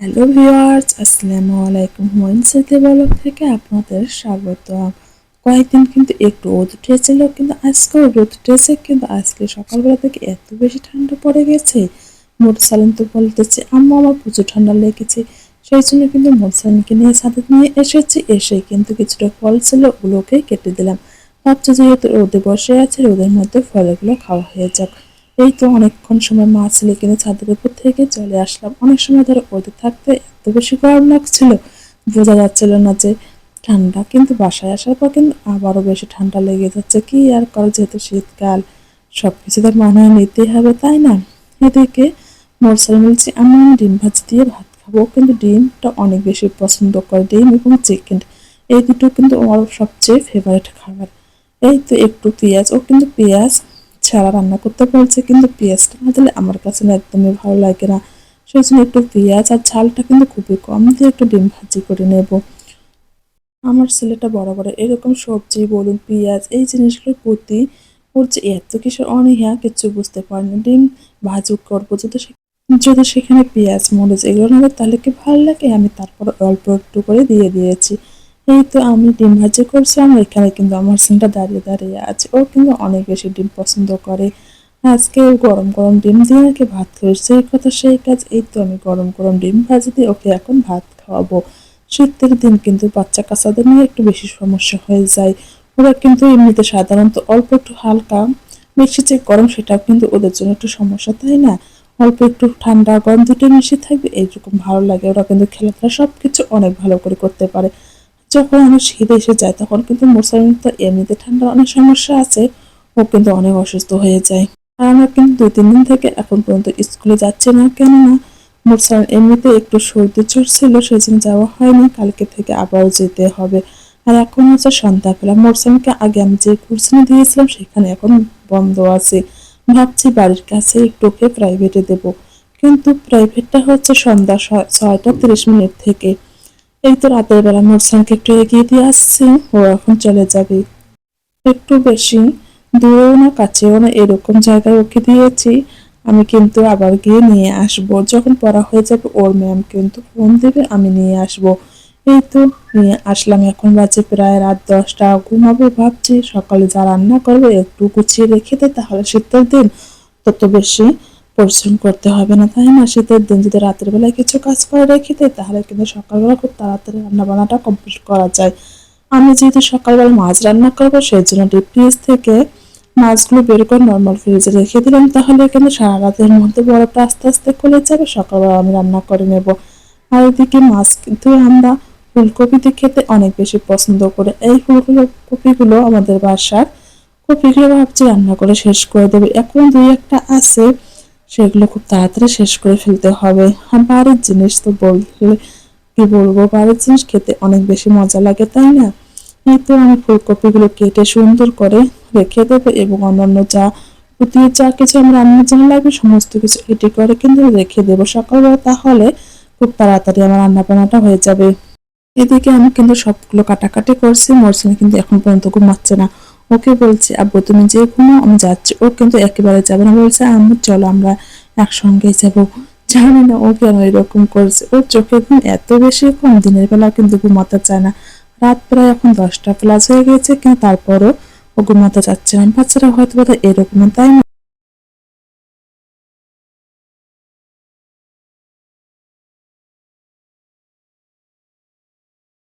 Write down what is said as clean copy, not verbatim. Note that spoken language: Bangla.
হ্যালো ভিউয়ার্স, আসসালামু আলাইকুম। হুমায়ুন স্মৃতি ব্লগ থেকে আপনাদের স্বাগতম। কয়েকদিন কিন্তু একটু রোদ উঠেছিল, কিন্তু আজকেও রোদ উঠেছে, কিন্তু আজকে সকালবেলা থেকে এত বেশি ঠান্ডা পড়ে গেছে। মোরসালিন তো বলতেছে আম্মু আমার প্রচুর ঠান্ডা লেগেছে। সেই জন্য কিন্তু মোরসালিনকে নিয়ে ছাদে নিয়ে এসেছি। এসে কিন্তু কিছুটা ফল ছিল, ওগুলোকে কেটে দিলাম। ভাবছি যেহেতু রোদে বসে আছে, রোদের মধ্যে ফলগুলো খাওয়া হয়ে যাক। এই তো অনেকক্ষণ সময় মা ছেলে কিনে ছাদের উপর থেকে চলে আসলাম। অনেক সময় ধরে ওদের থাকতে এত বেশি গরম লাগছিল, বোঝা যাচ্ছিল না যে ঠান্ডা, কিন্তু বাসায় আসার পর কিন্তু আবারও বেশি ঠান্ডা লেগে যাচ্ছে। কি আর করে, যেহেতু শীতকাল, সবকিছু তো মানায় নিতেই হবে, তাই না? এদিকে মোরসাল বলছি আমি ডিম ভাজি দিয়ে ভাত খাবো, কিন্তু ডিমটা অনেক বেশি পছন্দ করে, ডিম এবং চিকেন, এই দুটো কিন্তু আমার সবচেয়ে ফেভারিট খাবার। এই তো একটু পেঁয়াজ, ও কিন্তু পেঁয়াজ ছাড়া রান্না করতে বলছে, কিন্তু পেঁয়াজটা না দিলে আমার কাছে না একদমই ভালো লাগে না। সেই জন্য একটু পেঁয়াজ আর ঝালটা কিন্তু খুবই কম দিয়ে একটু ডিম ভাজি করে নেব। আমার ছেলেটা বরাবর এরকম সবজি বলুন, পেঁয়াজ, এই জিনিসগুলোর প্রতি ওর যে এত কিসের অনীহা কিচ্ছু বুঝতে পারে না। ডিম ভাজি করবো যদি সেখানে পেঁয়াজ মরিচ এগুলো না দেয়, তাহলে কি ভালো লাগে? আমি তারপর অল্প একটু করে দিয়ে দিয়েছি। এই তো আমি ডিম ভাজি করছিলাম, এখানে কিন্তু আমার ছেলেটা দাঁড়িয়ে দাঁড়িয়ে আছে। ও কিন্তু অনেক বেশি ডিম পছন্দ করে। আজকে ও গরম গরম ডিম দিয়ে নাকি ভাত খাবে, সেই কথা সেই কাজ। এই তো আমি গরম গরম ডিম ভাজি দিয়ে ওকে এখন ভাত খাওয়াবো। শীতের দিন কিন্তু বাচ্চা কাচ্চাদের নিয়ে একটু বেশি সমস্যা হয়ে যায়। ওরা কিন্তু এমনিতে সাধারণত অল্প একটু হালকা, বেশি যে গরম সেটাও কিন্তু ওদের জন্য একটু সমস্যা, তাই না? অল্প একটু ঠান্ডা গরম দুটো মিশে থাকবে, এইরকম ভালো লাগে। ওরা কিন্তু খেলাধুলা সবকিছু অনেক ভালো করে করতে পারে। যখন আমার শীত এসে যায় তখন কিন্তু মোসাইন তো এমনিতে ঠান্ডার অনেক সমস্যা আছে, ও কিন্তু অনেক অসুস্থ হয়ে যায়। আর আমরা কিন্তু 2-3 দিন থেকে এখন পর্যন্ত স্কুলে যাচ্ছে না, কেননা মোরসাল এমনিতে একটু সর্দি জ্বর ছিল, সেজন্য যাওয়া হয়নি। কালকে থেকে আবারও যেতে হবে। আর এখন হচ্ছে সন্ধ্যাবেলা, মোরসালকে আগে আমি যে কোচিংয়ে দিয়েছিলাম সেখানে এখন বন্ধ আছে। ভাবছি বাড়ির কাছে একটু ওকে প্রাইভেটে দেব, কিন্তু প্রাইভেটটা হচ্ছে সন্ধ্যা 6টা 30 মিনিট থেকে। এই তো রাতের বেলা মোরসালকে একটু এগিয়ে দিয়ে আসছি, ও এখন চলে যাবে। একটু বেশি দূরেও না কাছেও না এরকম জায়গায় ওকে দিয়েছি। আমি কিন্তু আবার গিয়ে নিয়ে আসবো যখন পড়া হয়ে যাবে। ওর ম্যাম কিন্তু ফোন দেবে, আমি নিয়ে আসবো। এই তো নিয়ে আসলাম। এখন বাজে প্রায় রাত 10টা, ঘুমাবো ভাবছি। সকালে যা রান্না করবো একটু গুছিয়ে রেখে দে, তাহলে শীতের দিন তত বেশি পরিশ্রম করতে হবে না, তাই না? শীতের দিন যদি রাতের বেলায় কিছু কাজ করে রেখে দেয়, তাহলে কিন্তু সকালবেলা খুব তাড়াতাড়ি রান্না বান্নাটা কমপ্লিট করা যায়। আমি যেহেতু সকালবেলা মাছ রান্না করবো, সেই জন্য ডিপ ফ্রিজ থেকে মাছগুলো বের করে নর্মাল ফ্রিজে রেখে দিলাম, তাহলে কিন্তু সারা রাতের মধ্যে বরফটা আস্তে আস্তে খুলে যাবে, সকালবেলা আমি রান্না করে নেব। আর এদিকে মাছ কিন্তু আমরা ফুলকপি দিয়ে খেতে অনেক বেশি পছন্দ করে। এই কপিগুলো আমাদের বাসার কপিগুলো ভাবছি রান্না করে শেষ করে দেবে। এখন 2-1টা আছে, সেগুলো খুব তাড়াতাড়ি শেষ করে ফেলতে হবে। আর বাড়ির জিনিস তো বললে কি বলবো, বাড়ির জিনিস খেতে অনেক বেশি মজা লাগে, তাই না? এই তো আমি ফুলকপিগুলো কেটে সুন্দর করে রেখে দেবো, এবং অন্যান্য যা কিছু আমার রান্নার জন্য লাগবে সমস্ত কিছু কেটে করে কিন্তু রেখে দেবো সকালবেলা, তাহলে খুব তাড়াতাড়ি আমার রান্না বান্নাটা হয়ে যাবে। এদিকে আমি কিন্তু সবগুলো কাটাকাটি করছি। মরসুমি কিন্তু এখন পর্যন্ত ঘুমাচ্ছে না। ওকে বলছি আব্বু তুমি যে ঘুমাও, আমি যাচ্ছি। ও কিন্তু একেবারে যাবে না, বলছে আম্মু চলো আমরা একসঙ্গে যাবো। জানি না ও কেন এরকম করছে, ওর চোখে ঘুম এত বেশি কম, দিনের বেলা কিন্তু ঘুমাতে চায় না। রাত প্রায় এখন 10টা প্লাস হয়ে গেছে, কিন্তু তারপরও ও ঘুমাতে চাচ্ছে না। বাচ্চারা হয়তো বোধহয় এরকম, তাই না?